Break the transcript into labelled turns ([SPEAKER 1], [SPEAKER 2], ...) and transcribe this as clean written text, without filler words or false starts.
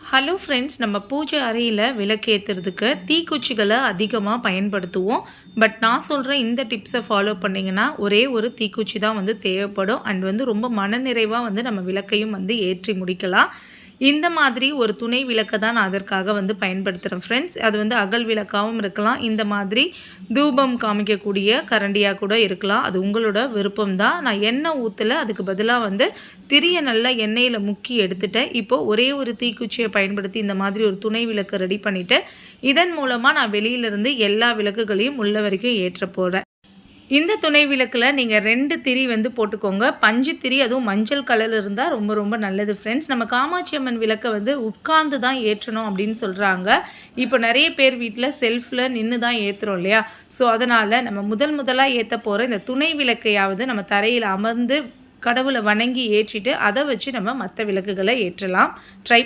[SPEAKER 1] Hello friends, நம்ம பூஜை அறையில் விளக்கேற்றுறதுக்கு தீக்குச்சிகளை அதிகமாக பயன்படுத்துவோம். பட் நான் சொல்கிற இந்த டிப்ஸை ஃபாலோ பண்ணிங்கன்னா ஒரே ஒரு தீக்குச்சி தான் தேவைப்படும். அண்ட் ரொம்ப மனநிறைவாக நம்ம விளக்கையும் ஏற்றி முடிக்கலாம். இந்த மாதிரி ஒரு துணை விளக்கை தான் நான் அதற்காக பயன்படுத்துகிறேன் ஃப்ரெண்ட்ஸ். அது அகல் விளக்காகவும் இருக்கலாம், இந்த மாதிரி தூபம் காமிக்கக்கூடிய கரண்டியாக கூட இருக்கலாம். அது உங்களோட விருப்பம் தான். நான் எண்ணெய் ஊற்றலை, அதுக்கு பதிலாக திரியை நல்லா எண்ணெயில் முக்கி எடுத்துட்டேன். இப்போது ஒரே ஒரு தீக்குச்சியை பயன்படுத்தி இந்த மாதிரி ஒரு துணை விளக்கை ரெடி பண்ணிவிட்டு இதன் மூலமாக நான் வெளியிலேருந்து எல்லா விளக்குகளையும் உள்ள வரைக்கும் ஏற்ற போகிறேன். இந்த துணை விளக்கில் நீங்கள் 2 திரி போட்டுக்கோங்க. பஞ்சு திரி, அதுவும் மஞ்சள் கலர் இருந்தால் ரொம்ப ரொம்ப நல்லது ஃப்ரெண்ட்ஸ். நம்ம காமாட்சி அம்மன் விளக்கை உட்கார்ந்து தான் ஏற்றணும் அப்படின்னு சொல்கிறாங்க. இப்போ நிறைய பேர் வீட்டில் செல்ஃபில் நின்று தான் ஏற்றுறோம் இல்லையா? ஸோ அதனால் நம்ம முதலாக ஏற்ற போகிற இந்த துணை விளக்கையாவது நம்ம தரையில் அமர்ந்து கடவுளை வணங்கி ஏற்றிட்டு அதை வச்சு நம்ம மற்ற விளக்குகளை ஏற்றலாம். ட்ரை